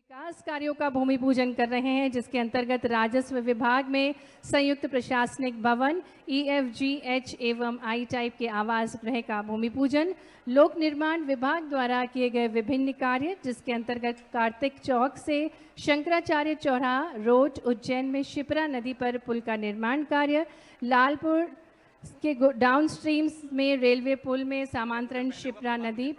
विकास कार्यों का भूमि पूजन कर रहे हैं, जिसके अंतर्गत राजस्व विभाग में संयुक्त प्रशासनिक भवन EFGH एवं I टाइप के आवास गृह का भूमि पूजन, लोक निर्माण विभाग द्वारा किए गए विभिन्न कार्य, जिसके अंतर्गत कार्तिक चौक से शंकराचार्य चौराहा रोड उज्जैन में शिप्रा नदी पर पुल का निर्माण कार्य, लालपुर के डाउन स्ट्रीम्स में रेलवे पुल में समांतरण शिप्रा नदी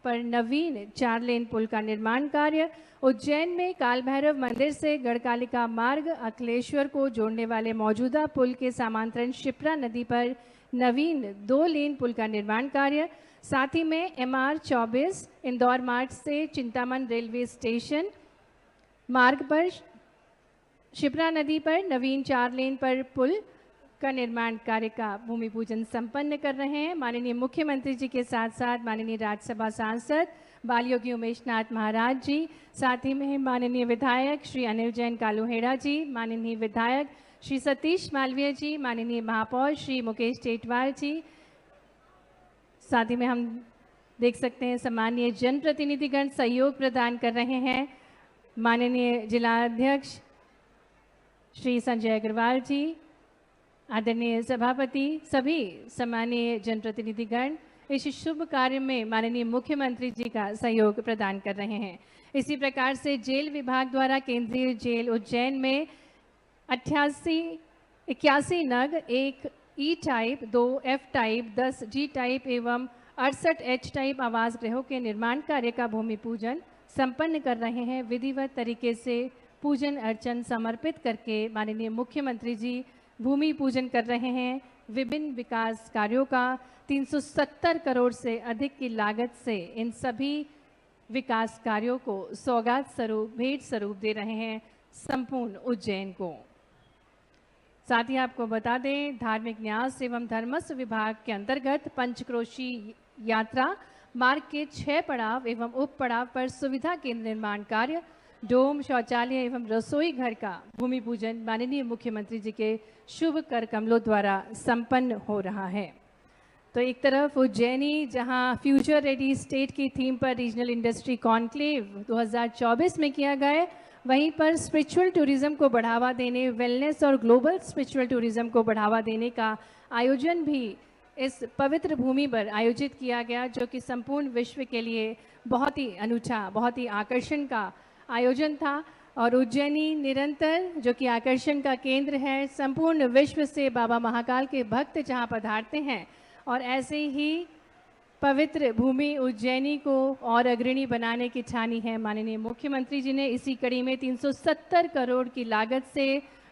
पर नवीन 4 लेन पुल का निर्माण कार्य, उज्जैन में काल भैरव मंदिर से गढ़कालिका मार्ग अखिलेश्वर को जोड़ने वाले मौजूदा पुल के समांतरण शिप्रा नदी पर नवीन 2 लेन पुल का निर्माण कार्य, साथ ही में MR 24 इंदौर मार्ग से चिंतामन रेलवे स्टेशन मार्ग पर शिप्रा नदी पर नवीन 4 लेन पर पुल का निर्माण कार्य का भूमि पूजन संपन्न कर रहे हैं। माननीय मुख्यमंत्री जी के साथ साथ माननीय राज्यसभा सांसद बालयोगी उमेश नाथ महाराज जी, साथ ही में माननीय विधायक श्री अनिल जैन कालूहेड़ा जी, माननीय विधायक श्री सतीश मालवीय जी, माननीय महापौर श्री मुकेश टेटवाल जी, साथ ही में हम देख सकते हैं सम्मानीय जनप्रतिनिधिगण सहयोग प्रदान कर रहे हैं। माननीय जिलाध्यक्ष श्री संजय अग्रवाल जी, आदरणीय सभापति, सभी सम्मानीय जनप्रतिनिधिगण इस शुभ कार्य में माननीय मुख्यमंत्री जी का सहयोग प्रदान कर रहे हैं। इसी प्रकार से जेल विभाग द्वारा केंद्रीय जेल उज्जैन में 81 नग 1 E type, 2 F type, 10 G type एवं 68 H टाइप आवास गृहों के निर्माण कार्य का भूमि पूजन संपन्न कर रहे हैं। विधिवत तरीके से पूजन अर्चन समर्पित करके माननीय मुख्यमंत्री जी भूमि पूजन कर रहे हैं। विभिन्न विकास कार्यों का 370 करोड़ से अधिक की लागत से इन सभी विकास कार्यों को सौगात स्वरूप भेंट स्वरूप दे रहे हैं संपूर्ण उज्जैन को। साथ ही आपको बता दें, धार्मिक न्यास एवं धर्मस्व विभाग के अंतर्गत पंचक्रोशी यात्रा मार्ग के 6 पड़ाव एवं उप पड़ाव पर सुविधा केंद्र निर्माण कार्य, डोम, शौचालय एवं रसोई घर का भूमि पूजन माननीय मुख्यमंत्री जी के शुभ कर कमलों द्वारा संपन्न हो रहा है। तो एक तरफ उज्जैनी जहां फ्यूचर रेडी स्टेट की थीम पर रीजनल इंडस्ट्री कॉन्क्लेव 2024 में किया गया, वहीं पर स्पिरिचुअल टूरिज्म को बढ़ावा देने, वेलनेस और ग्लोबल स्पिरिचुअल टूरिज्म को बढ़ावा देने का आयोजन भी इस पवित्र भूमि पर आयोजित किया गया, जो कि संपूर्ण विश्व के लिए बहुत ही अनूठा, बहुत ही आकर्षण का आयोजन था। और उज्जैनी निरंतर जो कि आकर्षण का केंद्र है, संपूर्ण विश्व से बाबा महाकाल के भक्त जहां पधारते हैं, और ऐसे ही पवित्र भूमि उज्जैनी को और अग्रणी बनाने की ठानी है माननीय मुख्यमंत्री जी ने। इसी कड़ी में 370 करोड़ की लागत से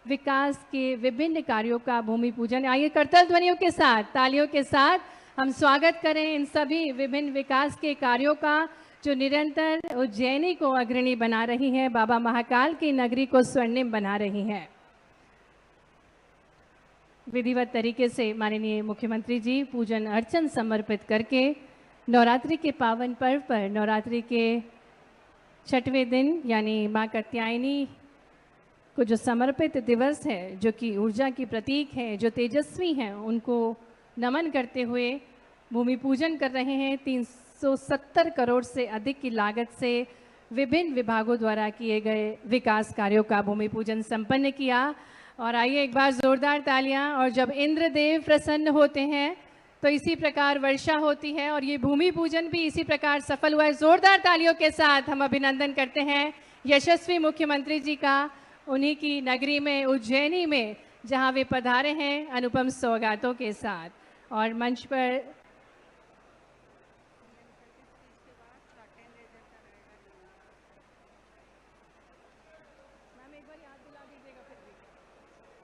विकास के विभिन्न कार्यों का भूमि पूजन। आइए करतल ध्वनियों के साथ, तालियों के साथ हम स्वागत करें इन सभी विभिन्न विकास के कार्यों का, जो निरंतर उज्जैनी को अग्रणी बना रही है, बाबा महाकाल की नगरी को स्वर्णिम बना रही है। विधिवत तरीके से माननीय मुख्यमंत्री जी पूजन अर्चन समर्पित करके नवरात्रि के पावन पर्व पर, नवरात्रि के 6वें दिन यानी माँ कात्यायनी को जो समर्पित दिवस है, जो कि ऊर्जा की प्रतीक है, जो तेजस्वी हैं, उनको नमन करते हुए भूमि पूजन कर रहे हैं। 370 करोड़ से अधिक की लागत से विभिन्न विभागों द्वारा किए गए विकास कार्यों का भूमि पूजन संपन्न किया। और आइए एक बार जोरदार तालियां। और जब इंद्रदेव प्रसन्न होते हैं तो इसी प्रकार वर्षा होती है, और ये भूमि पूजन भी इसी प्रकार सफल हुआ है। जोरदार तालियों के साथ हम अभिनंदन करते हैं यशस्वी मुख्यमंत्री जी का, उन्हीं की नगरी में उज्जैनी में जहां वे पधारे हैं अनुपम सौगातों के साथ। और मंच पर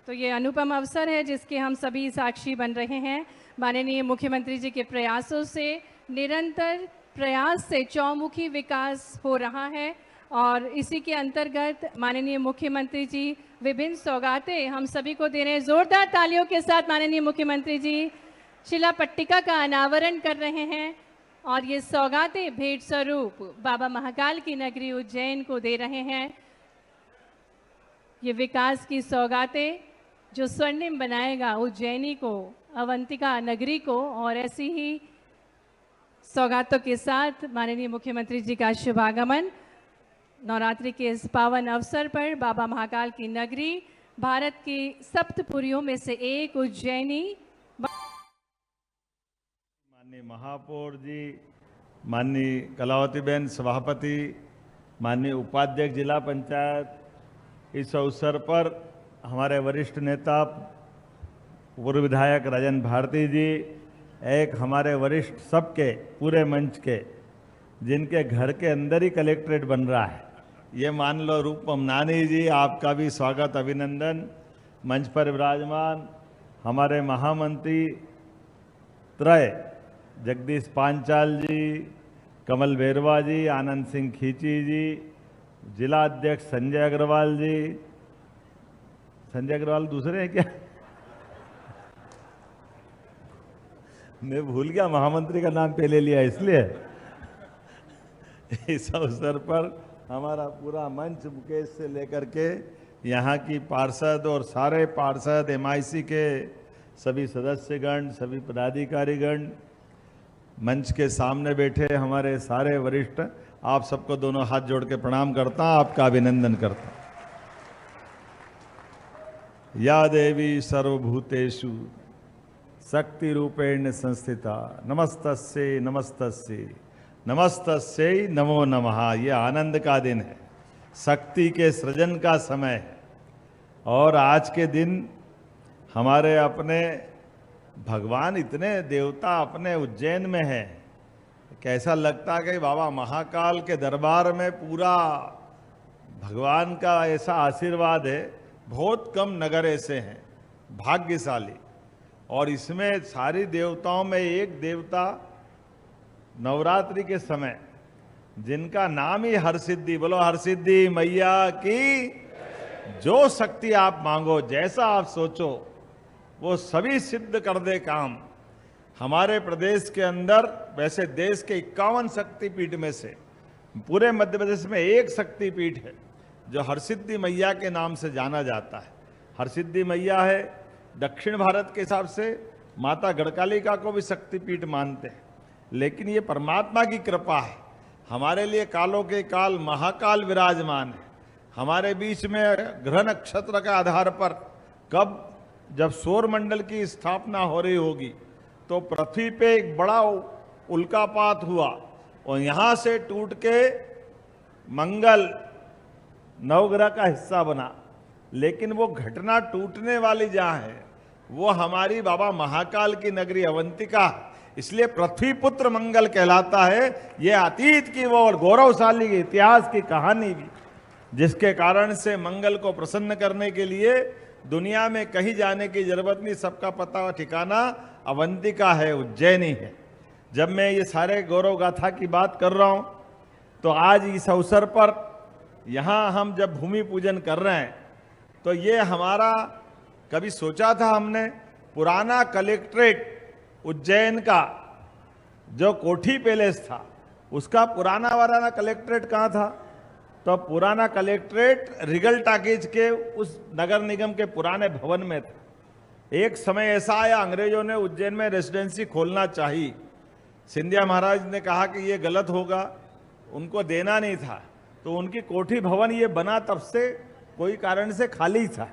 तो ये अनुपम अवसर है जिसके हम सभी साक्षी बन रहे हैं। माननीय मुख्यमंत्री जी के प्रयासों से, निरंतर प्रयास से चौमुखी विकास हो रहा है, और इसी के अंतर्गत माननीय मुख्यमंत्री जी विभिन्न सौगातें हम सभी को दे रहे हैं। जोरदार तालियों के साथ माननीय मुख्यमंत्री जी शिला पट्टिका का अनावरण कर रहे हैं, और ये सौगातें भेंट स्वरूप बाबा महाकाल की नगरी उज्जैन को दे रहे हैं। ये विकास की सौगातें जो स्वर्णिम बनाएगा उज्जैनी को, अवंतिका नगरी को, और ऐसी ही सौगातों के साथ माननीय मुख्यमंत्री जी का शुभागमन नवरात्रि के इस पावन अवसर पर बाबा महाकाल की नगरी, भारत की सप्तपुरियों में से एक उज्जैनी, माननीय महापौर जी, माननीय कलावती बहन सभापति, माननीय उपाध्यक्ष जिला पंचायत, इस अवसर पर हमारे वरिष्ठ नेता पूर्व विधायक राजन भारती जी, एक हमारे वरिष्ठ सबके पूरे मंच के जिनके घर के अंदर ही कलेक्ट्रेट बन रहा है, ये मान लो रूपम नानी जी, आपका भी स्वागत अभिनंदन। मंच पर विराजमान हमारे महामंत्री त्रय जगदीश पांचाल जी, कमल बेरवा जी, आनंद सिंह खींची जी, जिला अध्यक्ष संजय अग्रवाल जी, संजय अग्रवाल दूसरे हैं क्या? मैं भूल गया, महामंत्री का नाम पहले लिया इसलिए। इस अवसर पर हमारा पूरा मंच मुकेश से लेकर के यहाँ की पार्षद और सारे पार्षद, MIC के सभी सदस्यगण, सभी पदाधिकारीगण, मंच के सामने बैठे हमारे सारे वरिष्ठ, आप सबको दोनों हाथ जोड़ के प्रणाम करता हूं, आपका अभिनंदन करता हूं। या देवी सर्वभूतेषु शक्ति रूपेण संस्थिता नमस्तस्यै नमस्तस्यै नमस्तस्यै नमो नमः। ये आनंद का दिन है, शक्ति के सृजन का समय है। और आज के दिन हमारे अपने भगवान, इतने देवता अपने उज्जैन में हैं, कैसा लगता है कि बाबा महाकाल के दरबार में पूरा भगवान का ऐसा आशीर्वाद है। बहुत कम नगर ऐसे हैं भाग्यशाली, और इसमें सारी देवताओं में एक देवता नवरात्रि के समय जिनका नाम ही हरसिद्धि, बोलो हरसिद्धि मैया की। जो शक्ति आप मांगो, जैसा आप सोचो, वो सभी सिद्ध कर दे काम। हमारे प्रदेश के अंदर, वैसे देश के 51 शक्तिपीठ में से पूरे मध्य प्रदेश में एक शक्तिपीठ है जो हरसिद्धि मैया के नाम से जाना जाता है। हरसिद्धि मैया है, दक्षिण भारत के हिसाब से माता गढ़कालिका को भी शक्तिपीठ मानते हैं, लेकिन ये परमात्मा की कृपा है। हमारे लिए कालों के काल महाकाल विराजमान है। हमारे बीच में ग्रह नक्षत्र के आधार पर कब, जब सौर मंडल की स्थापना हो रही होगी, तो पृथ्वी पे एक बड़ा उल्कापात हुआ और यहां से टूट के मंगल नवग्रह का हिस्सा बना। लेकिन वो घटना टूटने वाली जहां है, वो हमारी बाबा महाकाल की नगरी अवंतिका, इसलिए पृथ्वी पुत्र मंगल कहलाता है। ये अतीत की वो और गौरवशाली इतिहास की कहानी भी, जिसके कारण से मंगल को प्रसन्न करने के लिए दुनिया में कहीं जाने की जरूरत नहीं, सबका पता और ठिकाना अवंतिका है, उज्जैनी है। जब मैं ये सारे गौरव गाथा की बात कर रहा हूं, तो आज इस अवसर पर यहां हम जब भूमि पूजन कर रहे हैं, तो ये हमारा, कभी सोचा था हमने, पुराना कलेक्ट्रेट उज्जैन का जो कोठी पैलेस था, उसका पुराना वाला कलेक्ट्रेट कहाँ था? तो पुराना कलेक्ट्रेट रिगल टाकीज के उस नगर निगम के पुराने भवन में था। एक समय ऐसा आया, अंग्रेजों ने उज्जैन में रेसिडेंसी खोलना चाहिए। सिंधिया महाराज ने कहा कि ये गलत होगा, उनको देना नहीं था, तो उनकी कोठी भवन ये बना, तब से कोई कारण से खाली था।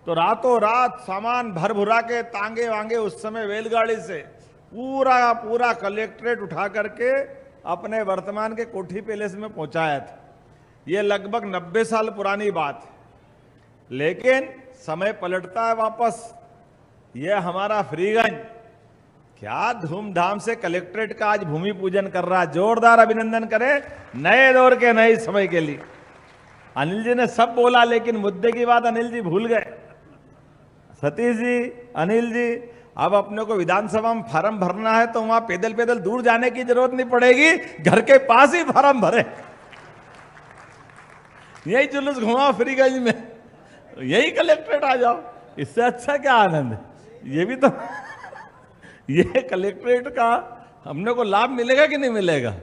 तो रातों रात सामान भर भुरा के, तांगे वांगे उस समय रेलगाड़ी से पूरा पूरा कलेक्ट्रेट उठा करके अपने वर्तमान के कोठी पैलेस में पहुंचाया था। ये लगभग 90 साल पुरानी बात है, लेकिन समय पलटता है वापस। ये हमारा फ्रीगंज क्या धूमधाम से कलेक्ट्रेट का आज भूमि पूजन कर रहा है। जोरदार अभिनंदन करें नए दौर के नए समय के लिए। अनिल जी ने सब बोला, लेकिन मुद्दे की बात अनिल जी भूल गए। सतीश जी, अनिल जी, अब अपने को विधानसभा में फार्म भरना है तो वहां पैदल पैदल दूर जाने की जरूरत नहीं पड़ेगी, घर के पास ही फार्म भरे, यही जुलूस घुमाओ फ्रीगंज में, यही कलेक्ट्रेट आ जाओ। इससे अच्छा क्या आनंद है? ये भी तो ये कलेक्ट्रेट का हमने को लाभ मिलेगा कि नहीं मिलेगा?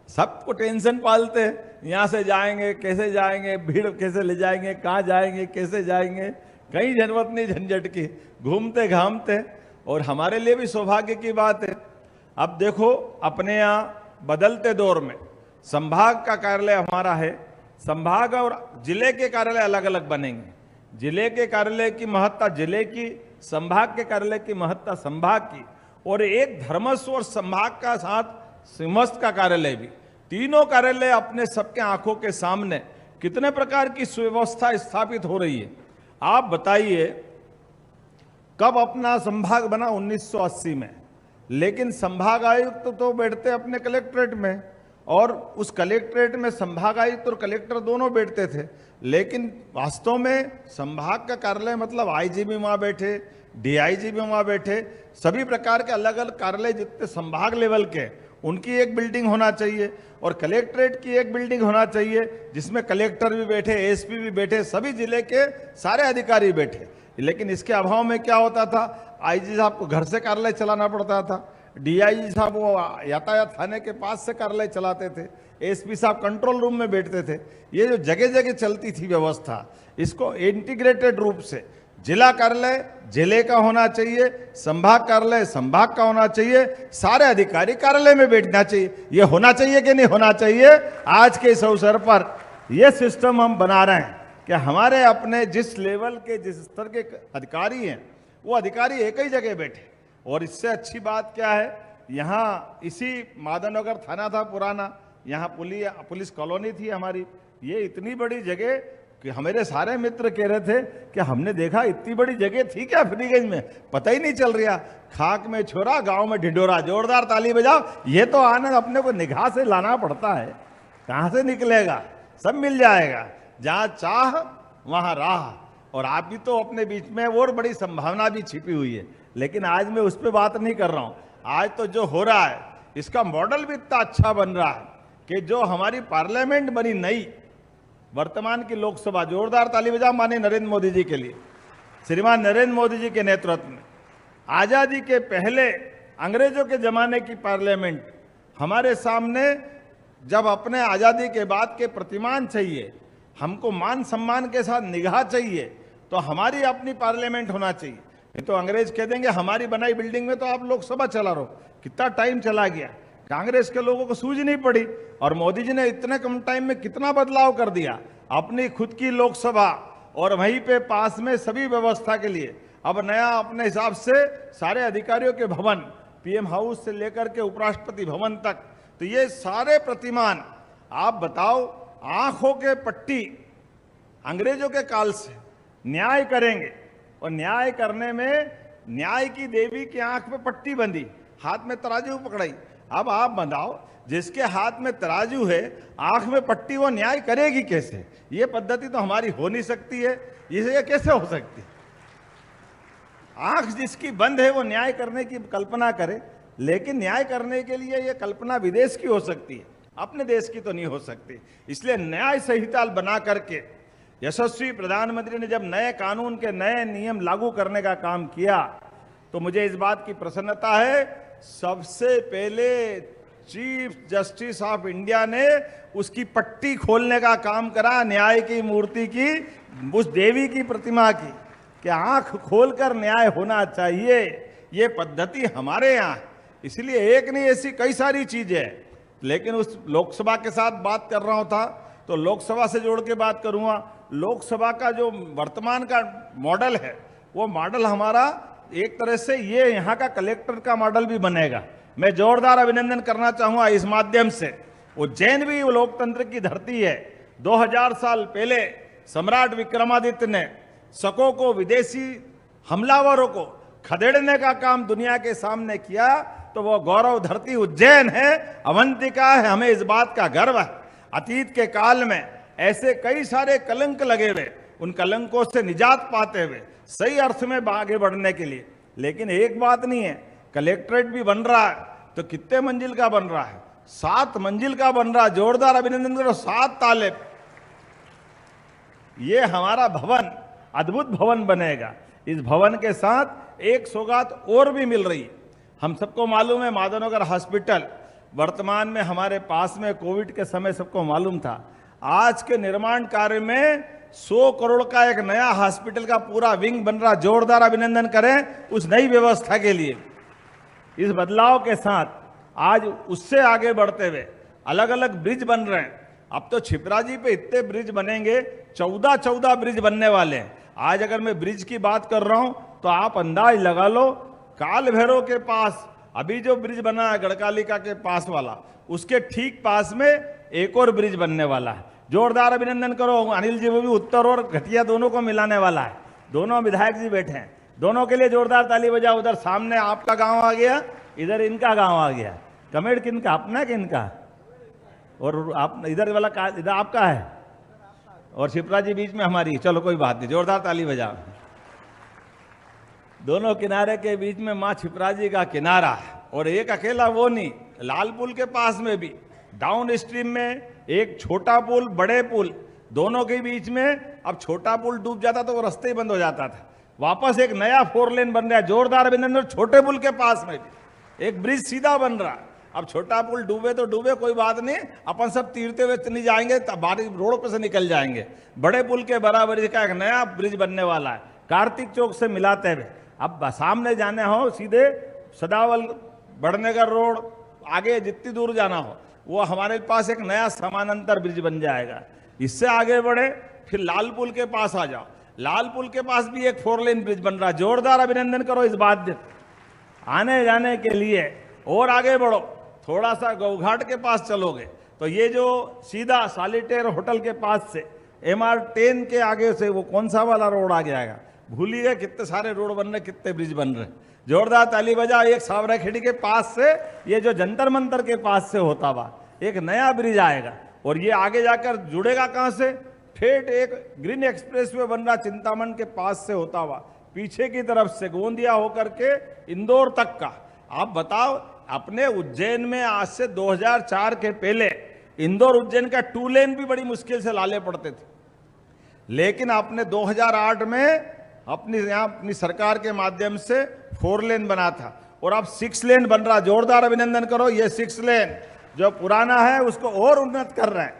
सबको टेंशन पालते, यहाँ से जाएंगे कैसे जाएंगे, भीड़ कैसे ले जाएंगे, कहाँ जाएंगे, कैसे जाएंगे, कहीं जरूरत नहीं झंझट की, घूमते घामते। और हमारे लिए भी सौभाग्य की बात है। अब देखो, अपने यहाँ बदलते दौर में संभाग का कार्यालय हमारा है, संभाग और जिले के कार्यालय अलग अलग बनेंगे। जिले के कार्यालय की महत्ता जिले की, संभाग के कार्यालय की महत्ता संभाग की, और एक धर्मस्व और संभाग का साथ सिंहस्थ का कार्यालय भी। तीनों कार्यालय अपने सबके आंखों के सामने कितने प्रकार की सुव्यवस्था स्थापित हो रही है। आप बताइए, कब अपना संभाग बना? 1980 में। लेकिन संभाग आयुक्त तो बैठते अपने कलेक्ट्रेट में, और उस कलेक्ट्रेट में संभाग आयुक्त और कलेक्टर दोनों बैठते थे। लेकिन वास्तव में संभाग का कार्यालय मतलब आईजी भी वहाँ बैठे, डीआईजी भी वहाँ बैठे, सभी प्रकार के अलग अलग कार्यालय जितने संभाग लेवल के, उनकी एक बिल्डिंग होना चाहिए, और कलेक्ट्रेट की एक बिल्डिंग होना चाहिए जिसमें कलेक्टर भी बैठे, एसपी भी बैठे, सभी जिले के सारे अधिकारी बैठे। लेकिन इसके अभाव में क्या होता था, आईजी साहब को घर से कार्यालय चलाना पड़ता था, डीआईजी साहब वो यातायात थाने के पास से कार्यालय चलाते थे, एसपी साहब कंट्रोल रूम में बैठते थे। ये जो जगह जगह चलती थी व्यवस्था, इसको इंटीग्रेटेड रूप से जिला कार्यालय जिले का होना चाहिए, संभाग कार्यालय संभाग का होना चाहिए, सारे अधिकारी कार्यालय में बैठना चाहिए। ये होना चाहिए कि नहीं होना चाहिए? आज के इस अवसर पर यह सिस्टम हम बना रहे हैं कि हमारे अपने जिस लेवल के, जिस स्तर के अधिकारी हैं, वो अधिकारी एक ही जगह बैठे। और इससे अच्छी बात क्या है, यहाँ इसी माधवनगर थाना था पुराना, यहाँ पुलिस कॉलोनी थी हमारी। ये इतनी बड़ी जगह कि हमारे सारे मित्र कह रहे थे कि हमने देखा इतनी बड़ी जगह थी क्या फ्रीगंज में, पता ही नहीं चल रहा। खाक में छोरा, गांव में ढिढोरा, जोरदार ताली बजाओ। ये तो आनंद अपने को निगाह से लाना पड़ता है, कहाँ से निकलेगा? सब मिल जाएगा, जहाँ चाह वहाँ राह। और आप भी तो अपने बीच में और बड़ी संभावना भी छिपी हुई है, लेकिन आज मैं उस पर बात नहीं कर रहा हूँ। आज तो जो हो रहा है, इसका मॉडल भी इतना अच्छा बन रहा है कि जो हमारी पार्लियामेंट बनी नई, वर्तमान की लोकसभा, जोरदार ताली बजाओ माननीय नरेंद्र मोदी जी के लिए, श्रीमान नरेंद्र मोदी जी के नेतृत्व में। आज़ादी के पहले अंग्रेजों के जमाने की पार्लियामेंट हमारे सामने, जब अपने आज़ादी के बाद के प्रतिमान चाहिए, हमको मान सम्मान के साथ निगाह चाहिए, तो हमारी अपनी पार्लियामेंट होना चाहिए। नहीं तो अंग्रेज कह देंगे हमारी बनाई बिल्डिंग में तो आप लोकसभा चला रहो। कितना टाइम चला गया, कांग्रेस के लोगों को सूझ नहीं पड़ी, और मोदी जी ने इतने कम टाइम में कितना बदलाव कर दिया। अपनी खुद की लोकसभा और वहीं पे पास में सभी व्यवस्था के लिए अब नया अपने हिसाब से सारे अधिकारियों के भवन, पीएम हाउस से लेकर के उपराष्ट्रपति भवन तक, तो ये सारे प्रतिमान आप बताओ, आंखों के पट्टी अंग्रेजों के काल से न्याय करेंगे। और न्याय करने में न्याय की देवी की आंख में पट्टी बंधी, हाथ में तराजू पकड़ाई। अब आप बताओ, जिसके हाथ में तराजू है, आंख में पट्टी, वो न्याय करेगी कैसे? ये पद्धति तो हमारी हो नहीं सकती है। ये कैसे हो सकती है? आंख जिसकी बंद है वो न्याय करने की कल्पना करे, लेकिन न्याय करने के लिए ये कल्पना विदेश की हो सकती है, अपने देश की तो नहीं हो सकती। इसलिए न्याय संहिता बना करके यशस्वी प्रधानमंत्री ने जब नए कानून के नए नियम लागू करने का काम किया, तो मुझे इस बात की प्रसन्नता है, सबसे पहले चीफ जस्टिस ऑफ इंडिया ने उसकी पट्टी खोलने का काम करा, न्याय की मूर्ति की, उस देवी की प्रतिमा की, कि आंख खोलकर न्याय होना चाहिए। ये पद्धति हमारे यहाँ, इसलिए एक नहीं ऐसी कई सारी चीजें हैं। लेकिन उस लोकसभा के साथ बात कर रहा था, तो लोकसभा से जोड़ के बात करूंगा। लोकसभा का जो वर्तमान का मॉडल है, वो मॉडल हमारा एक तरह से ये यहाँ का कलेक्टर का मॉडल भी बनेगा। मैं जोरदार अभिनंदन करना चाहूंगा इस माध्यम से। उज्जैन भी लोकतंत्र की धरती है। 2000 साल पहले सम्राट विक्रमादित्य ने शकों को, विदेशी हमलावरों को खदेड़ने का काम दुनिया के सामने किया, तो वो गौरव धरती उज्जैन है, अवंतिका है। हमें इस बात का गर्व है। अतीत के काल में ऐसे कई सारे कलंक लगे हुए, उन कलंकों से निजात पाते हुए सही अर्थ में आगे बढ़ने के लिए। लेकिन एक बात नहीं है, कलेक्ट्रेट भी बन रहा है, तो कितने मंजिल का बन रहा है? 7 मंजिल का बन रहा है। जोरदार अभिनंदन करो, 7 ताले। ये हमारा भवन अद्भुत भवन बनेगा। इस भवन के साथ एक सौगात और भी मिल रही है। हम सबको मालूम है, माधवनगर हॉस्पिटल वर्तमान में हमारे पास में, कोविड के समय सबको मालूम था। आज के निर्माण कार्य में 100 करोड़ का एक नया हॉस्पिटल का पूरा विंग बन रहा। जोरदार अभिनंदन करें उस नई व्यवस्था के लिए। इस बदलाव के साथ आज उससे आगे बढ़ते हुए अलग अलग ब्रिज बन रहे हैं। अब तो छिपराजी पे इतने ब्रिज बनेंगे, 14 ब्रिज बनने वाले हैं। आज अगर मैं ब्रिज की बात कर रहा हूं तो आप अंदाज लगा लो, काल भैरव के पास अभी जो ब्रिज बना है गढ़कालिका के पास वाला, उसके ठीक पास में एक और ब्रिज बनने वाला है। जोरदार अभिनंदन करो अनिल जी, वो भी उत्तर और घटिया दोनों को मिलाने वाला है। दोनों विधायक जी बैठे हैं, दोनों के लिए जोरदार ताली बजाओ। उधर सामने आपका गांव आ गया, इधर इनका गांव आ गया। कमेंट किनका, अपना कि इनका? और आप इधर वाला का, इधर आपका है और शिप्रा जी बीच में हमारी। चलो कोई बात नहीं, जोरदार ताली बजाओ। दोनों किनारे के बीच में माँ छिपरा जी का किनारा है। और एक अकेला वो नहीं, लाल पुल के पास में भी डाउन स्ट्रीम में एक छोटा पुल, बड़े पुल, दोनों के बीच में। अब छोटा पुल डूब जाता तो वो रास्ते ही बंद हो जाता था, वापस एक नया 4 लेन बन रहा है। जोरदार अभिनंदन। छोटे पुल के पास में भी एक ब्रिज सीधा बन रहा है। अब छोटा पुल डूबे तो डूबे, कोई बात नहीं, अपन सब तीरते हुए नहीं जाएंगे, बारिश रोड पे से निकल जाएंगे। बड़े पुल के बराबरी का एक नया ब्रिज बनने वाला है, कार्तिक चौक से मिलाते हुए। अब सामने जाने हो सीधे सदावल बड़नगर रोड, आगे जितनी दूर जाना हो वो हमारे पास एक नया समानांतर ब्रिज बन जाएगा। इससे आगे बढ़े फिर लाल पुल के पास आ जाओ, लाल पुल के पास भी एक 4 लेन ब्रिज बन रहा है। जोरदार अभिनंदन करो इस बात से। आने जाने के लिए और आगे बढ़ो, थोड़ा सा गौघाट के पास चलोगे तो ये जो सीधा सॉलिटेयर होटल के पास से MR10 के आगे से वो कौन सा वाला रोड आ जाएगा, भूल ही गए। कितने सारे रोड बन रहे, कितने ब्रिज बन रहे। जोरदार ताली बजा। एक सावराखेड़ी के पास से ये जो जंतर मंतर के पास से होता हुआ एक नया ब्रिज आएगा। और ये आगे जाकर जुड़ेगा कहां से, ठेठ एक ग्रीन एक्सप्रेस वे बन रहा चिंतामन के पास से होता हुआ पीछे की तरफ से गोंदिया होकर के इंदौर तक का। आप बताओ, अपने उज्जैन में आज से 2004 के पहले इंदौर उज्जैन का 2 लेन भी बड़ी मुश्किल से लाले पड़ते थे, लेकिन आपने 2008 में अपनी सरकार के माध्यम से 4 लेन बना था और अब 6 लेन बन रहा। जोरदार अभिनंदन करो। ये 6 लेन जो पुराना है उसको और उन्नत कर रहे हैं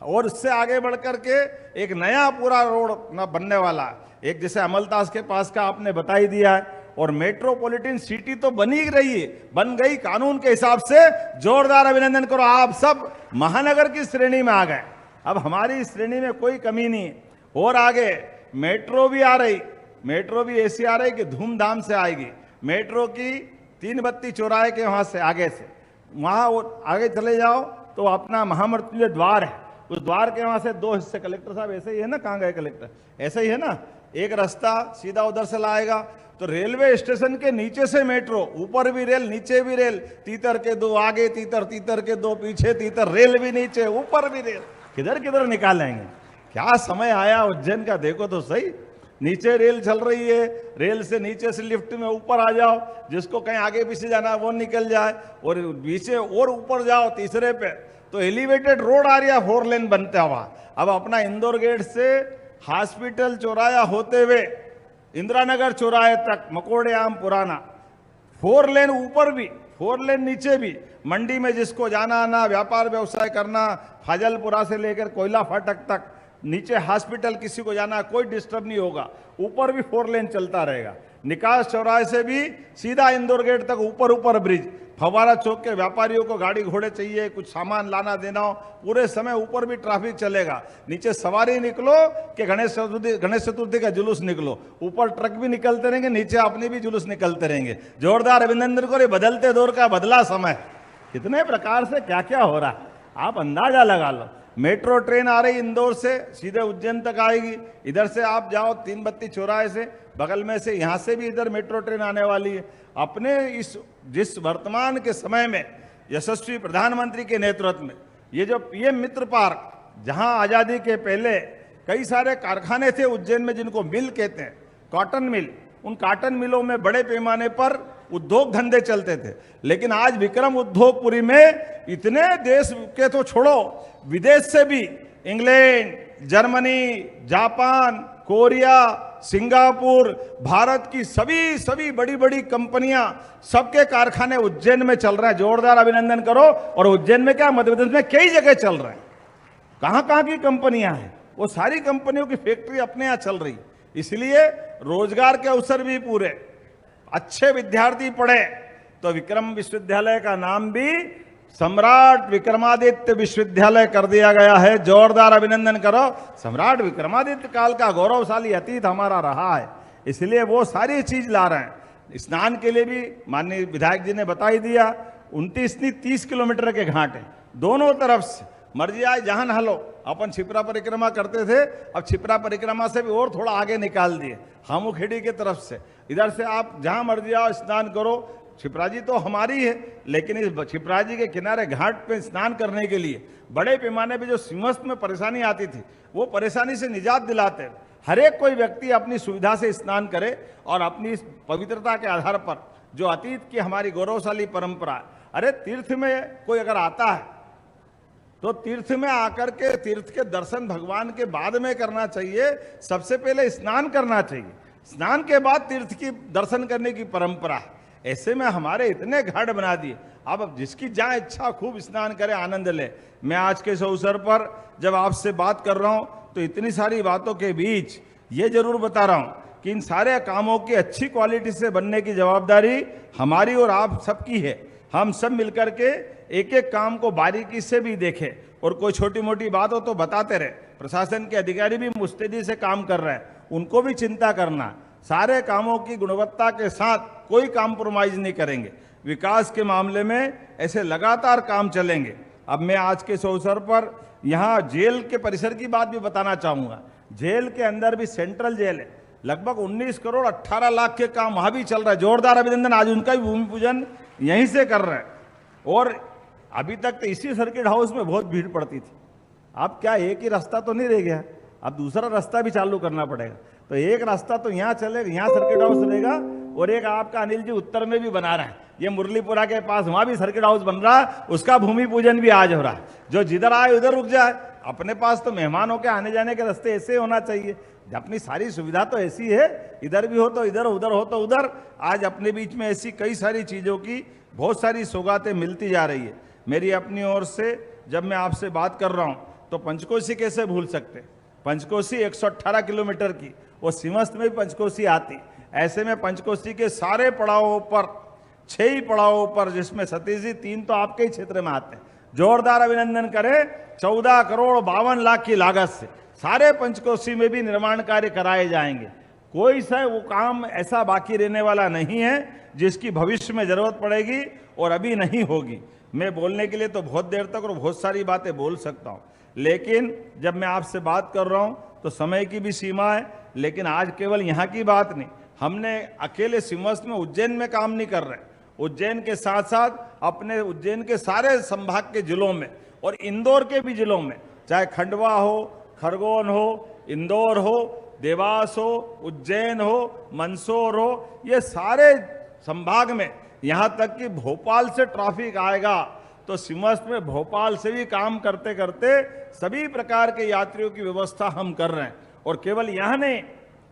और उससे आगे बढ़ करके एक नया पूरा रोड बनने वाला है। एक जैसे अमलतास के पास का आपने बता ही दिया है। और मेट्रोपॉलिटन सिटी तो बनी रही है, बन गई कानून के हिसाब से। जोरदार अभिनंदन करो। आप सब महानगर की श्रेणी में आ गए, अब हमारी श्रेणी में कोई कमी नहीं है। और आगे मेट्रो भी आ रही, मेट्रो भी ऐसी आ रही कि धूमधाम से आएगी। मेट्रो की 3 बत्ती चौराहे के वहां से आगे से वहां आगे चले जाओ तो अपना महामृत्युंजय द्वार है, उस द्वार के वहां से 2 हिस्से। कलेक्टर साहब ऐसे ही है ना, कहाँ गए कलेक्टर? ऐसे ही है ना, एक रास्ता सीधा उधर से लाएगा तो रेलवे स्टेशन के नीचे से मेट्रो, ऊपर भी रेल नीचे भी रेल, तीतर के 2 आगे तीतर, तीतर के 2 पीछे तीतर, रेल भी नीचे ऊपर भी रेल, किधर किधर निकालेंगे। क्या समय आया उज्जैन का, देखो तो सही। नीचे रेल चल रही है, रेल से नीचे से लिफ्ट में ऊपर आ जाओ, जिसको कहीं आगे पीछे जाना है वो निकल जाए, और पीछे और ऊपर जाओ तीसरे पे तो एलिवेटेड रोड आ रही है 4 लेन बनता हुआ। अब अपना इंदौर गेट से हॉस्पिटल चौराया होते हुए इंदिरा नगर चौराहे तक मकोड़े आम पुराना 4 लेन ऊपर भी 4 लेन नीचे भी। मंडी में जिसको जाना आना, व्यापार व्यवसाय करना, फाजलपुरा से लेकर कोयला फाटक तक, नीचे हॉस्पिटल किसी को जाना, कोई डिस्टर्ब नहीं होगा। ऊपर भी 4 लेन चलता रहेगा। निकास चौराहे से भी सीधा इंदौर गेट तक ऊपर ब्रिज। फवारा चौक के व्यापारियों को गाड़ी घोड़े चाहिए, कुछ सामान लाना देना हो, पूरे समय ऊपर भी ट्रैफिक चलेगा। नीचे सवारी निकलो कि गणेश चतुर्थी का जुलूस निकलो, ऊपर ट्रक भी निकलते रहेंगे, नीचे अपने भी जुलूस निकलते रहेंगे। जोरदार अभिनंदन करो। बदलते दौर का बदला समय, कितने प्रकार से क्या क्या हो रहा है आप अंदाजा लगा लो। मेट्रो ट्रेन आ रही इंदौर से सीधे उज्जैन तक आएगी। इधर से आप जाओ 3 बत्ती चौराहे से बगल में से, यहाँ से भी इधर मेट्रो ट्रेन आने वाली है। अपने इस जिस वर्तमान के समय में यशस्वी प्रधानमंत्री के नेतृत्व में ये जो PM मित्र पार्क, जहां आजादी के पहले कई सारे कारखाने थे उज्जैन में जिनको मिल कहते हैं, कॉटन मिल, उन कॉटन मिलों में बड़े पैमाने पर उद्योग धंधे चलते थे। लेकिन आज विक्रम उद्योगपुरी में इतने देश के तो छोड़ो, विदेश से भी England, Germany, Japan, Korea, Singapore, Bharat की सभी बड़ी बड़ी कंपनियां, सबके कारखाने उज्जैन में चल रहे हैं। जोरदार अभिनंदन करो। और उज्जैन में क्या, मध्य प्रदेश में कई जगह चल रहे हैं। कहां कहां की कंपनियां हैं, वो सारी कंपनियों की फैक्ट्री अपने यहां चल रही। इसलिए रोजगार के अवसर भी पूरे, अच्छे विद्यार्थी पढ़े तो विक्रम विश्वविद्यालय का नाम भी सम्राट विक्रमादित्य विश्वविद्यालय कर दिया गया है। जोरदार अभिनंदन करो। सम्राट विक्रमादित्य काल का गौरवशाली अतीत हमारा रहा है, इसलिए वो सारी चीज ला रहे हैं। स्नान के लिए भी माननीय विधायक जी ने बता ही दिया, 29 नहीं 30 किलोमीटर के घाट है दोनों तरफ से। मर्जी आए जहां नहलो। अपन छिपरा परिक्रमा करते थे, अब छिपरा परिक्रमा से भी और थोड़ा आगे निकाल दिए, हामुखेड़ी के तरफ से। इधर से आप जहां मर्जी आओ स्नान करो। छिपरा जी तो हमारी है, लेकिन इस छिपरा जी के किनारे घाट पे स्नान करने के लिए बड़े पैमाने पे जो सिंहस्थ में परेशानी आती थी, वो परेशानी से निजात दिलाते। हर एक कोई व्यक्ति अपनी सुविधा से स्नान करे और अपनी पवित्रता के आधार पर जो अतीत की हमारी गौरवशाली परंपरा है। अरे तीर्थ में कोई अगर आता है तो तीर्थ में आकर के तीर्थ के दर्शन भगवान के बाद में करना चाहिए, सबसे पहले स्नान करना चाहिए, स्नान के बाद तीर्थ की दर्शन करने की परंपरा है। ऐसे में हमारे इतने घाट बना दिए, अब जिसकी जहां इच्छा खूब स्नान करे, आनंद ले। मैं आज के इस अवसर पर जब आपसे बात कर रहा हूं तो इतनी सारी बातों के बीच ये जरूर बता रहा हूं कि इन सारे कामों की अच्छी क्वालिटी से बनने की जवाबदारी हमारी और आप सबकी है। हम सब मिलकर के एक एक काम को बारीकी से भी देखें और कोई छोटी मोटी बात हो तो बताते रहे। प्रशासन के अधिकारी भी मुस्तैदी से काम कर रहे हैं, उनको भी चिंता करना। सारे कामों की गुणवत्ता के साथ कोई कॉम्प्रोमाइज नहीं करेंगे। विकास के मामले में ऐसे लगातार काम चलेंगे। अब मैं आज के इस अवसर पर यहाँ जेल के परिसर की बात भी बताना चाहूँगा। जेल के अंदर भी सेंट्रल जेल है, लगभग 19 करोड़ 18 लाख के काम वहाँ भी चल रहा है। जोरदार अभिनंदन, आज उनका भी भूमि पूजन यहीं से कर रहे हैं। और अभी तक तो इसी सर्किट हाउस में बहुत भीड़ पड़ती थी। अब क्या एक ही रास्ता तो नहीं रह गया, अब दूसरा रास्ता भी चालू करना पड़ेगा। तो एक रास्ता तो यहाँ चलेगा, यहाँ सर्किट हाउस रहेगा, और एक आपका अनिल जी उत्तर में भी बना रहे हैं, ये मुरलीपुरा के पास वहाँ भी सर्किट हाउस बन रहा है, उसका भूमि पूजन भी आज हो रहा है। जो जिधर आए उधर रुक जाए। अपने पास तो मेहमानों के आने जाने के रास्ते ऐसे होना चाहिए। अपनी सारी सुविधा तो ऐसी है, इधर भी हो तो इधर, उधर हो तो उधर। आज अपने बीच में ऐसी कई सारी चीज़ों की बहुत सारी सौगातें मिलती जा रही है। मेरी अपनी ओर से जब मैं आपसे बात कर रहा हूँ तो पंचकोशी कैसे भूल सकते। पंचकोशी 118 किलोमीटर की, वो सिंहस्थ में भी पंचकोशी आती। ऐसे में पंचकोशी के सारे पड़ावों पर, 6 ही पड़ावों पर, जिसमें सतीश जी 3 तो आपके ही क्षेत्र में आते हैं, जोरदार अभिनंदन करें। 14 करोड़ 52 लाख की लागत से सारे पंचकोशी में भी निर्माण कार्य कराए जाएंगे। कोई सा वो काम ऐसा बाकी रहने वाला नहीं है जिसकी भविष्य में जरूरत पड़ेगी और अभी नहीं होगी। मैं बोलने के लिए तो बहुत देर तक और बहुत सारी बातें बोल सकता हूँ, लेकिन जब मैं आपसे बात कर रहा हूँ तो समय की भी सीमा है। लेकिन आज केवल यहाँ की बात नहीं, हमने अकेले सिंहस्थ में उज्जैन में काम नहीं कर रहे, उज्जैन के साथ साथ अपने उज्जैन के सारे संभाग के जिलों में और इंदौर के भी जिलों में, चाहे खंडवा हो, खरगोन हो, इंदौर हो, देवास हो, उज्जैन हो, मंदसौर हो, ये सारे संभाग में, यहाँ तक कि भोपाल से ट्रैफिक आएगा तो सिंहस्थ में भोपाल से भी काम करते करते सभी प्रकार के यात्रियों की व्यवस्था हम कर रहे हैं। और केवल यहाँ नहीं,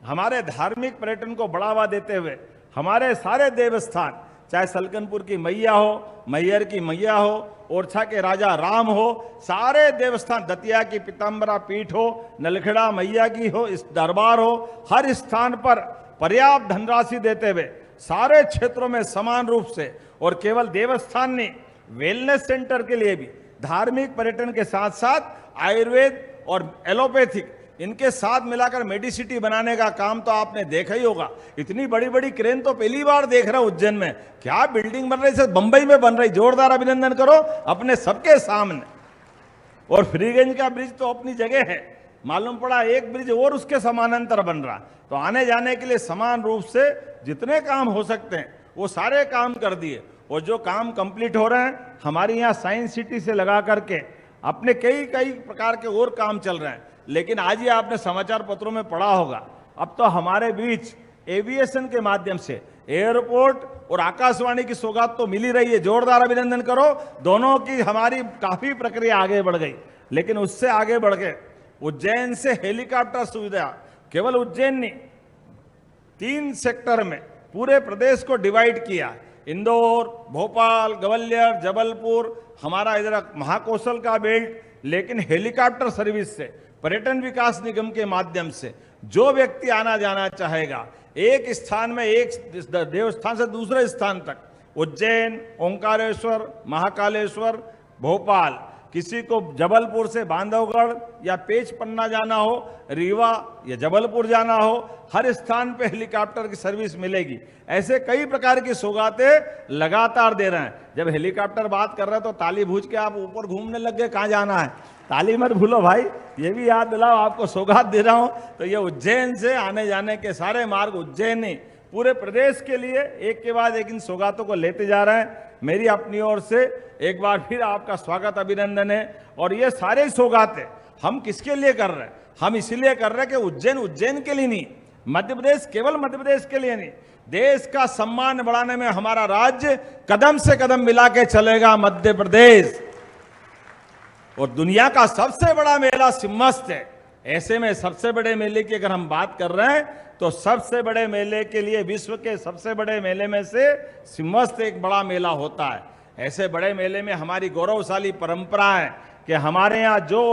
हमारे धार्मिक पर्यटन को बढ़ावा देते हुए हमारे सारे देवस्थान, चाहे सलकनपुर की मैया हो, मैहर की मैया हो, ओरछा के राजा राम हो, सारे देवस्थान, दतिया की पीताम्बरा पीठ हो, नलखेड़ा मैया की हो, इस दरबार हो, हर स्थान पर पर्याप्त धनराशि देते हुए सारे क्षेत्रों में समान रूप से, और केवल देवस्थान नहीं, वेलनेस सेंटर के लिए भी धार्मिक पर्यटन के साथ साथ आयुर्वेद और एलोपैथिक, इनके साथ मिलाकर मेडिसिटी बनाने का काम तो आपने देखा ही होगा। इतनी बड़ी बड़ी क्रेन तो पहली बार देख रहा हूं उज्जैन में। क्या बिल्डिंग बन रही है, बंबई में बन रही। जोरदार अभिनंदन करो अपने सबके सामने। और फ्रीगंज का ब्रिज तो अपनी जगह है, मालूम पड़ा एक ब्रिज और उसके समानांतर बन रहा। तो आने जाने के लिए समान रूप से जितने काम हो सकते हैं वो सारे काम कर दिए। और जो काम कंप्लीट हो रहे हैं, हमारे यहाँ साइंस सिटी से लगा करके अपने कई कई प्रकार के और काम चल रहे हैं। लेकिन आज ही आपने समाचार पत्रों में पढ़ा होगा, अब तो हमारे बीच एविएशन के माध्यम से एयरपोर्ट और आकाशवाणी की सौगात तो मिल ही रही है। जोरदार अभिनंदन करो, दोनों की हमारी काफी प्रक्रिया आगे बढ़ गई। लेकिन उससे आगे बढ़ गए उज्जैन से हेलीकॉप्टर सुविधा, केवल उज्जैन नहीं, 3 सेक्टर में पूरे प्रदेश को डिवाइड किया। इंदौर, भोपाल, ग्वालियर, जबलपुर, हमारा इधर महाकौशल का बेल्ट। लेकिन हेलीकॉप्टर सर्विस से, पर्यटन विकास निगम के माध्यम से जो व्यक्ति आना जाना चाहेगा, एक स्थान में, एक देवस्थान से दूसरे स्थान तक, उज्जैन, ओंकारेश्वर, महाकालेश्वर, भोपाल, किसी को जबलपुर से बांधवगढ़ या पेच पन्ना जाना हो, रीवा या जबलपुर जाना हो, हर स्थान पे हेलीकॉप्टर की सर्विस मिलेगी। ऐसे कई प्रकार की सौगातें लगातार दे रहे हैं। जब हेलीकॉप्टर बात कर रहे हैं तो ताली भूज के आप ऊपर घूमने लग गए, कहाँ जाना है? ताली मत भूलो भाई, ये भी याद दिलाओ, आपको सौगात दे रहा हूं। तो ये उज्जैन से आने जाने के सारे मार्ग उज्जैन ही पूरे प्रदेश के लिए एक के बाद एक इन सौगातों को लेते जा रहे हैं। मेरी अपनी ओर से एक बार फिर आपका स्वागत, अभिनंदन है। और ये सारे सौगातें हम किसके लिए कर रहे हैं? हम इसलिए कर रहे हैं कि उज्जैन के लिए नहीं, मध्य प्रदेश केवल मध्य प्रदेश के लिए नहीं, देश का सम्मान बढ़ाने में हमारा राज्य कदम से कदम मिला के चलेगा मध्य प्रदेश। और दुनिया का सबसे बड़ा मेला सिम्मस्त है। ऐसे में सबसे बड़े मेले की अगर हम बात कर रहे हैं तो सबसे बड़े मेले के लिए विश्व के सबसे बड़े मेले में से सिम्मस्त एक बड़ा मेला होता है। ऐसे बड़े मेले में हमारी गौरवशाली परंपरा है कि हमारे यहाँ जो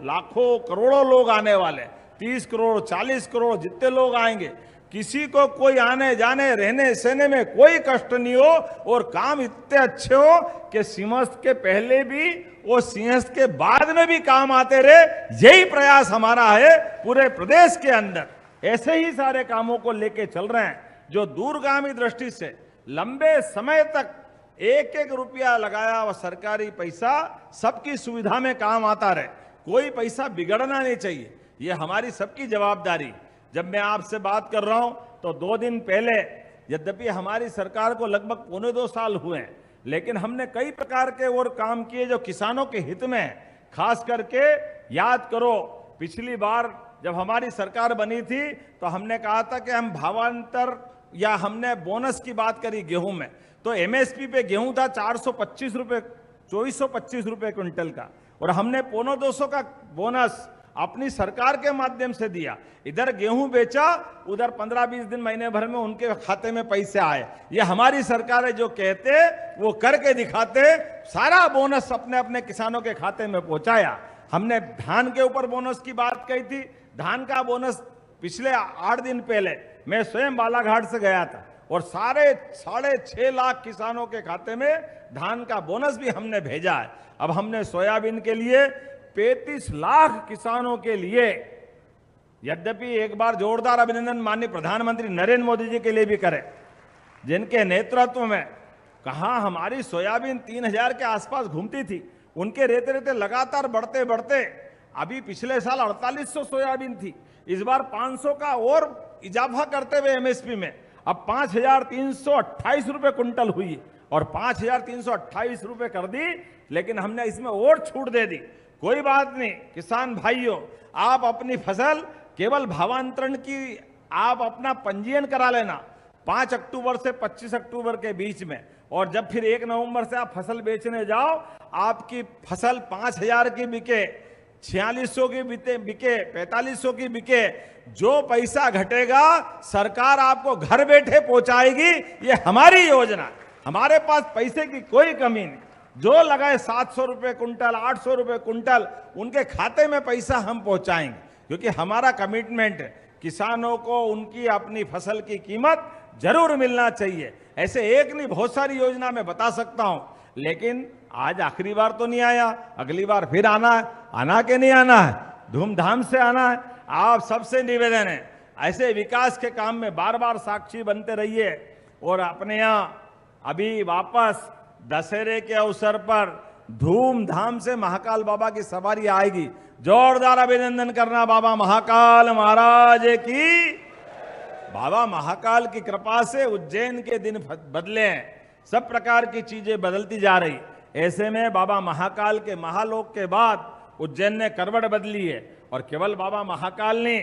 लाखों करोड़ों लोग आने वाले, 30 करोड़ 40 करोड़ जितने लोग आएंगे, किसी को कोई आने जाने रहने सहने में कोई कष्ट नहीं हो और काम इतने अच्छे हो कि सिंहस्थ के पहले भी और सिंहस्थ के बाद में भी काम आते रहे। यही प्रयास हमारा है पूरे प्रदेश के अंदर। ऐसे ही सारे कामों को लेके चल रहे हैं जो दूरगामी दृष्टि से लंबे समय तक एक एक रुपया लगाया हुआ सरकारी पैसा सबकी सुविधा में काम आता रहे, कोई पैसा बिगड़ना नहीं चाहिए। ये हमारी सबकी जवाबदारी। जब मैं आपसे बात कर रहा हूं तो 2 दिन पहले, यद्यपि हमारी सरकार को लगभग 1.25 साल हुए हैं, लेकिन हमने कई प्रकार के और काम किए जो किसानों के हित में है। खास करके याद करो, पिछली बार जब हमारी सरकार बनी थी तो हमने कहा था कि हम भावांतर या हमने बोनस की बात करी गेहूं में, तो एमएसपी पे गेहूं था 425 रुपए, 2425 रुपए क्विंटल का, और हमने 250 का बोनस अपनी सरकार के माध्यम से दिया। इधर गेहूं बेचा, उधर 15-20 दिन महीने भर में उनके खाते में पैसे आए। ये हमारी सरकार है, जो कहते वो करके दिखाते। सारा बोनस अपने अपने किसानों के खाते में पहुंचाया। हमने धान के ऊपर बोनस की बात कही थी। धान का बोनस पिछले 8 दिन पहले मैं स्वयं बालाघाट से गया था और सारे 6.5 लाख किसानों के खाते में धान का बोनस भी हमने भेजा है। अब हमने सोयाबीन के लिए 35 लाख किसानों के लिए, यद्यपि एक बार जोरदार अभिनंदन माननीय प्रधानमंत्री नरेंद्र मोदी जी के लिए भी करें, जिनके नेतृत्व में कहां हमारी सोयाबीन 3000 के आसपास घूमती थी, उनके रहते रहते लगातार बढ़ते बढ़ते अभी पिछले साल 4800 सोयाबीन थी, इस बार 500 का और इजाफा करते हुए एमएसपी में अब 5328 रुपए कुंटल हुई और 5328 रुपए कर दी। लेकिन हमने इसमें और छूट दे दी। कोई बात नहीं किसान भाइयों, आप अपनी फसल केवल भावांतरण की आप अपना पंजीयन करा लेना 5 अक्टूबर से 25 अक्टूबर के बीच में, और जब फिर 1 नवंबर से आप फसल बेचने जाओ, आपकी फसल 5000 की बिके, 4600 की बिके, 4500 की बिके, जो पैसा घटेगा सरकार आपको घर बैठे पहुंचाएगी। ये हमारी योजना, हमारे पास पैसे की कोई कमी नहीं। जो लगाए 700 रुपए कुंटल, 800 रुपए कुंटल, उनके खाते में पैसा हम पहुंचाएंगे, क्योंकि हमारा कमिटमेंट है किसानों को उनकी अपनी फसल की कीमत जरूर मिलना चाहिए। ऐसे एक नहीं बहुत सारी योजना मैं बता सकता हूं, लेकिन आज आखिरी बार तो नहीं आया, अगली बार फिर आना है। आना के नहीं आना है, धूमधाम से आना है। आप सबसे निवेदन है, ऐसे विकास के काम में बार बार साक्षी बनते रहिए। और अपने यहाँ अभी वापस दशहरे के अवसर पर धूमधाम से महाकाल बाबा की सवारी आएगी। जोरदार अभिनंदन करना बाबा महाकाल महाराज की। बाबा महाकाल की कृपा से उज्जैन के दिन बदले हैं, सब प्रकार की चीजें बदलती जा रही। ऐसे में बाबा महाकाल के महालोक के बाद उज्जैन ने करवट बदली है। और केवल बाबा महाकाल ने,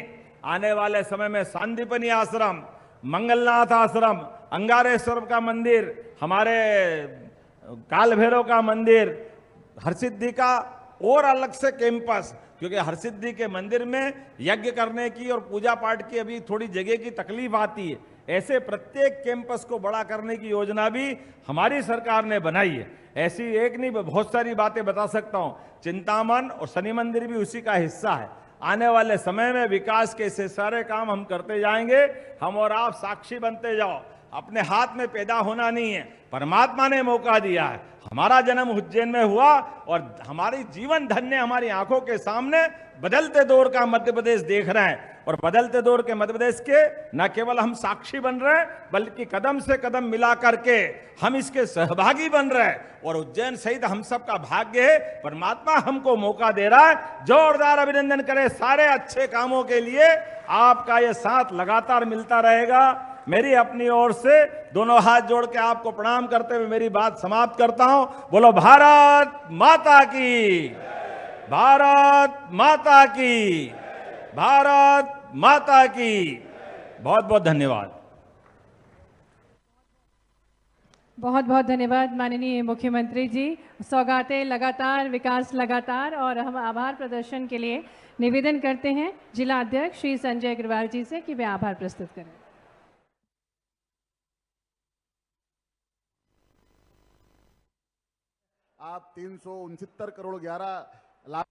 आने वाले समय में सांदीपनी आश्रम, मंगलनाथ आश्रम, अंगारेश्वर का मंदिर, हमारे काल भैरव का मंदिर, हरसिद्धि का और अलग से कैंपस, क्योंकि हरसिद्धि के मंदिर में यज्ञ करने की और पूजा पाठ की अभी थोड़ी जगह की तकलीफ आती है। ऐसे प्रत्येक कैंपस को बड़ा करने की योजना भी हमारी सरकार ने बनाई है। ऐसी एक नहीं बहुत सारी बातें बता सकता हूं। चिंतामन और शनि मंदिर भी उसी का हिस्सा है। आने वाले समय में विकास के ऐसे सारे काम हम करते जाएंगे। हम और आप साक्षी बनते जाओ। अपने हाथ में पैदा होना नहीं है, परमात्मा ने मौका दिया है। हमारा जन्म उज्जैन में हुआ और हमारी जीवन धन्य हमारी आंखों के सामने बदलते दौर का मध्य प्रदेश देख रहे हैं। और बदलते दौर के मध्य प्रदेश के न केवल हम साक्षी बन रहे हैं, बल्कि कदम से कदम मिला करके हम इसके सहभागी बन रहे हैं। और उज्जैन सहित हम सबका भाग्य है, परमात्मा हमको मौका दे रहा है। जोरदार अभिनंदन करें सारे अच्छे कामों के लिए। आपका ये साथ लगातार मिलता रहेगा। मेरी अपनी ओर से दोनों हाथ जोड़ के आपको प्रणाम करते हुए मेरी बात समाप्त करता हूं। बोलो भारत माता की, भारत माता की, भारत माता की। बहुत बहुत धन्यवाद। बहुत बहुत धन्यवाद माननीय मुख्यमंत्री जी। सौगातें लगातार, विकास लगातार। और हम आभार प्रदर्शन के लिए निवेदन करते हैं जिला अध्यक्ष श्री संजय अग्रवाल जी से कि वे आभार प्रस्तुत करें। आप 369 करोड़ 11 लाख